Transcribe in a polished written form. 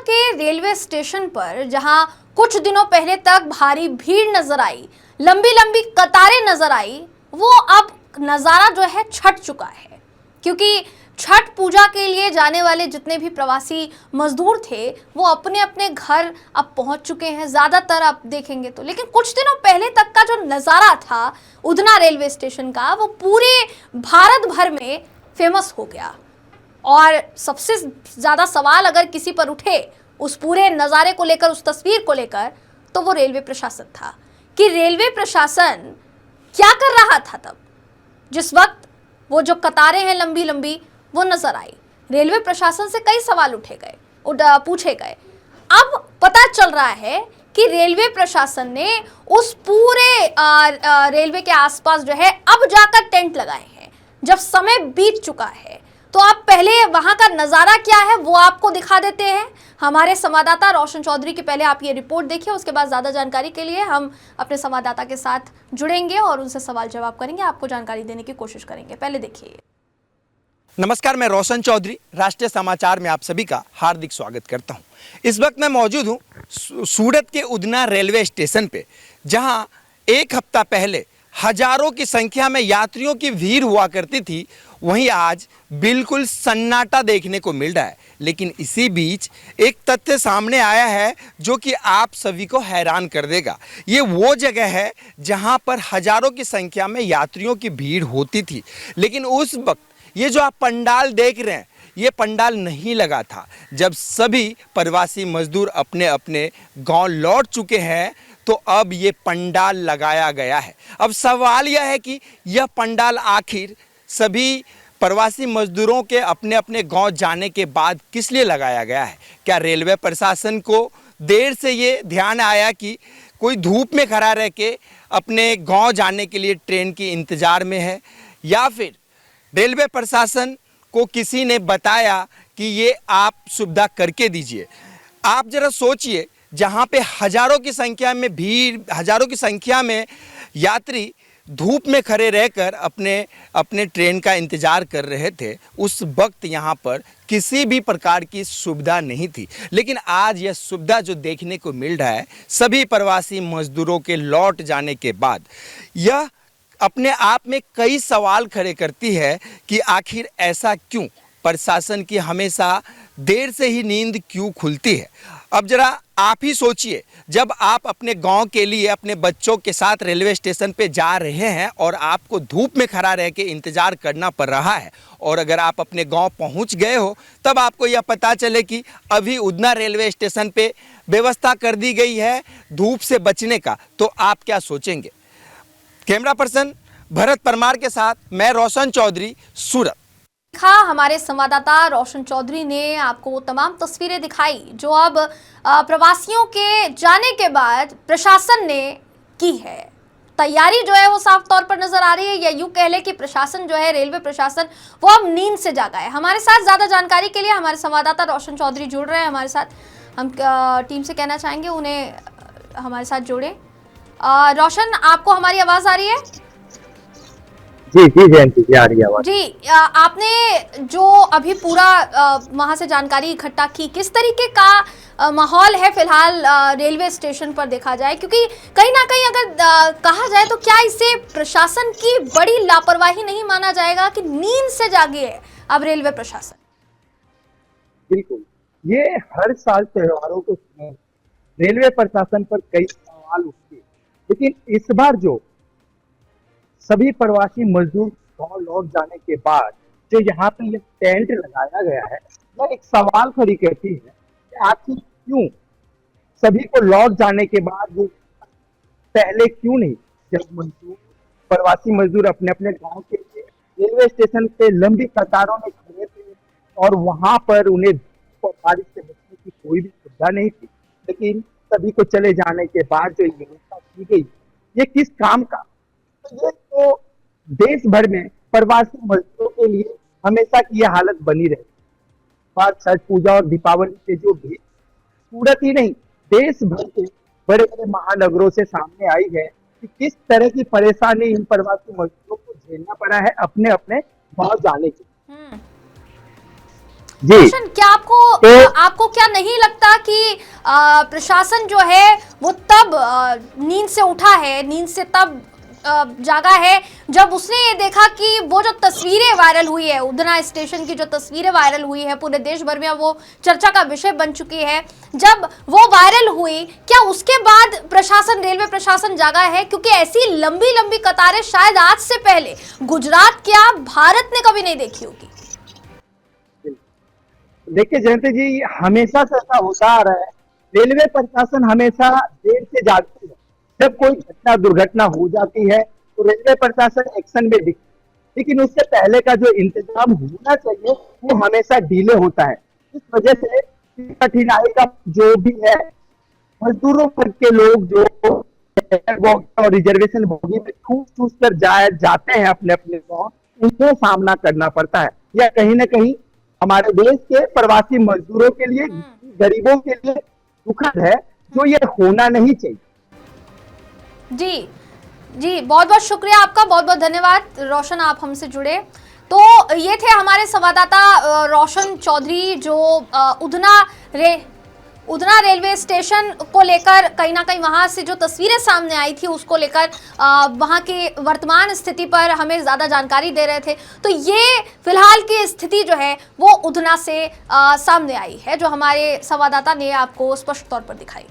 के railway station पर जहां कुछ दिनों पहले तक भारी भीड़ नजर आई, लंबी लंबी कतारें नजर आई, वो अब नजारा जो है छट चुका है। क्योंकि छठ पूजा के लिए जाने वाले जितने भी प्रवासी मजदूर थे वो अपने अपने घर अब पहुंच चुके हैं, ज्यादातर आप देखेंगे तो। लेकिन कुछ दिनों पहले तक का जो नजारा था उधना रेलवे स्टेशन का, वो पूरे भारत भर में फेमस हो गया। और सबसे ज्यादा सवाल अगर किसी पर उठे उस पूरे नज़ारे को लेकर, उस तस्वीर को लेकर, तो वो रेलवे प्रशासन था कि रेलवे प्रशासन क्या कर रहा था तब जिस वक्त वो जो कतारें हैं लंबी लंबी वो नजर आई। रेलवे प्रशासन से कई सवाल पूछे गए। अब पता चल रहा है कि रेलवे प्रशासन ने उस पूरे रेलवे के आसपास जो है अब जाकर टेंट लगाए हैं, जब समय बीत चुका है। तो आप पहले वहां का नजारा क्या है वो आपको दिखा देते हैं। हमारे संवाददाता रोशन चौधरी की पहले आप ये रिपोर्ट देखिए, उसके बाद ज्यादा जानकारी के लिए हम अपने संवाददाता के साथ जुड़ेंगे और उनसे सवाल जवाब करेंगे, आपको जानकारी देने की कोशिश करेंगे। पहले देखिए। नमस्कार, मैं रोशन चौधरी, राष्ट्रीय समाचार में आप सभी का हार्दिक स्वागत करता हूं। इस वक्त मैं मौजूद हूं सूरत के उधना रेलवे स्टेशन पे, जहां एक हफ्ता पहले हजारों की संख्या में यात्रियों की भीड़ हुआ करती थी, वहीं आज बिल्कुल सन्नाटा देखने को मिल रहा है। लेकिन इसी बीच एक तथ्य सामने आया है जो कि आप सभी को हैरान कर देगा। ये वो जगह है जहां पर हजारों की संख्या में यात्रियों की भीड़ होती थी, लेकिन उस वक्त ये जो आप पंडाल देख रहे हैं, ये पंडाल नहीं लगा था। जब सभी प्रवासी मजदूर अपने अपने गांव लौट चुके हैं तो अब ये पंडाल लगाया गया है। अब सवाल यह है कि यह पंडाल आखिर सभी प्रवासी मजदूरों के अपने अपने गांव जाने के बाद किस लिए लगाया गया है? क्या रेलवे प्रशासन को देर से ये ध्यान आया कि कोई धूप में खड़ा रह के अपने गांव जाने के लिए ट्रेन की इंतज़ार में है, या फिर रेलवे प्रशासन को किसी ने बताया कि ये आप सुविधा करके दीजिए? आप जरा सोचिए, जहाँ पे हजारों की संख्या में भीड़, हजारों की संख्या में यात्री धूप में खड़े रहकर अपने अपने ट्रेन का इंतज़ार कर रहे थे, उस वक्त यहाँ पर किसी भी प्रकार की सुविधा नहीं थी। लेकिन आज यह सुविधा जो देखने को मिल रहा है सभी प्रवासी मजदूरों के लौट जाने के बाद, यह अपने आप में कई सवाल खड़े करती है कि आखिर ऐसा क्यों? प्रशासन की हमेशा देर से ही नींद क्यों खुलती है? अब जरा आप ही सोचिए, जब आप अपने गांव के लिए अपने बच्चों के साथ रेलवे स्टेशन पे जा रहे हैं और आपको धूप में खड़ा रह के इंतज़ार करना पड़ रहा है, और अगर आप अपने गांव पहुंच गए हो तब आपको यह पता चले कि अभी उधना रेलवे स्टेशन पे व्यवस्था कर दी गई है धूप से बचने का, तो आप क्या सोचेंगे? कैमरा पर्सन भरत परमार के साथ मैं रोशन चौधरी, सूरत। हमारे संवाददाता रोशन चौधरी ने आपको वो तमाम तस्वीरें दिखाई जो अब प्रवासियों के जाने के बाद प्रशासन ने की है। तैयारी जो है वो साफ तौर पर नजर आ रही है, या यूं कह ले कि प्रशासन जो है, रेलवे प्रशासन, वो अब नींद से जागा है। हमारे साथ ज्यादा जानकारी के लिए हमारे संवाददाता रोशन चौधरी जुड़ रहे हैं हमारे साथ। हम टीम से कहना चाहेंगे उन्हें हमारे साथ जोड़े। रोशन, आपको हमारी आवाज आ रही है? जी जयंती जी, आ रही है आवाज। जी, आपने जो अभी पूरा वहां से जानकारी इकट्ठा की, किस तरीके का माहौल है फिलहाल रेलवे स्टेशन पर देखा जाए? क्योंकि कहीं ना कहीं अगर कहा जाए तो क्या इसे प्रशासन की बड़ी लापरवाही नहीं माना जाएगा कि नींद से जागे है अब रेलवे प्रशासन? बिल्कुल, ये हर साल त्योहारों के समय रेलवे प्रशासन पर कई सवाल उठते हैं, लेकिन इस बार जो सभी प्रवासी मजदूर गांव लौट जाने के बाद जो यहाँ पे ये टेंट लगाया गया है, वह एक सवाल खड़ी करती है कि आखिर क्यों सभी को लौट जाने के बाद वो पहले क्यों नहीं, जब प्रवासी मजदूर अपने अपने गांव के लिए रेलवे स्टेशन पे लंबी कतारों में खड़े थे और वहां पर उन्हें बारिश से बचने की कोई भी सुविधा नहीं थी, लेकिन सभी को चले जाने के बाद जो व्यवस्था की गई, ये किस काम का? ये तो देश भर में प्रवासी मजदूरों के लिए हमेशा की यह हालत बनी रही। छठ पूजा और दीपावली के जो भी सूरत ही नहीं, देश भर के बड़े बड़े महानगरों से सामने आई है कि किस तरह की परेशानी इन प्रवासी मजदूरों को झेलना पड़ा है अपने अपने गांव जाने के। जी, क्या आपको क्या नहीं लगता कि प्रशासन जो है वो तब नींद से उठा है, नींद से तब जागा है जब उसने ये देखा कि वो जो तस्वीरें वायरल हुई है, उधना स्टेशन की जो तस्वीरें वायरल हुई है पूरे देश भर में, वो चर्चा का विषय बन चुकी है। जब वो वायरल हुई, क्या उसके बाद प्रशासन, रेलवे प्रशासन जागा है? क्योंकि ऐसी लंबी लंबी कतारें शायद आज से पहले गुजरात, क्या भारत ने कभी नहीं देखी होगी। देखिए जयंती जी, हमेशा से ऐसा होता आ रहा है, रेलवे प्रशासन हमेशा देर से जागती है। जब कोई घटना दुर्घटना हो जाती है तो रेलवे प्रशासन एक्शन में दिखता है, लेकिन उससे पहले का जो इंतजाम होना चाहिए वो हमेशा डिले होता है। इस वजह से कठिनाई का जो भी है, मजदूरों वर्ग के लोग जो और रिजर्वेशन बोगी में ठूस कर जाते हैं अपने अपने गाँव, उनको सामना करना पड़ता है। या कहीं ना कहीं हमारे देश के प्रवासी मजदूरों के लिए, गरीबों के लिए दुखद है, जो ये होना नहीं चाहिए। जी जी, बहुत बहुत शुक्रिया आपका, बहुत बहुत धन्यवाद रोशन, आप हमसे जुड़े। तो ये थे हमारे संवाददाता रोशन चौधरी, जो उधना रेलवे स्टेशन को लेकर कहीं ना कहीं वहां से जो तस्वीरें सामने आई थी उसको लेकर वहां की वर्तमान स्थिति पर हमें ज़्यादा जानकारी दे रहे थे। तो ये फिलहाल की स्थिति जो है वो उधना से सामने आई है, जो हमारे संवाददाता ने आपको स्पष्ट तौर पर दिखाई।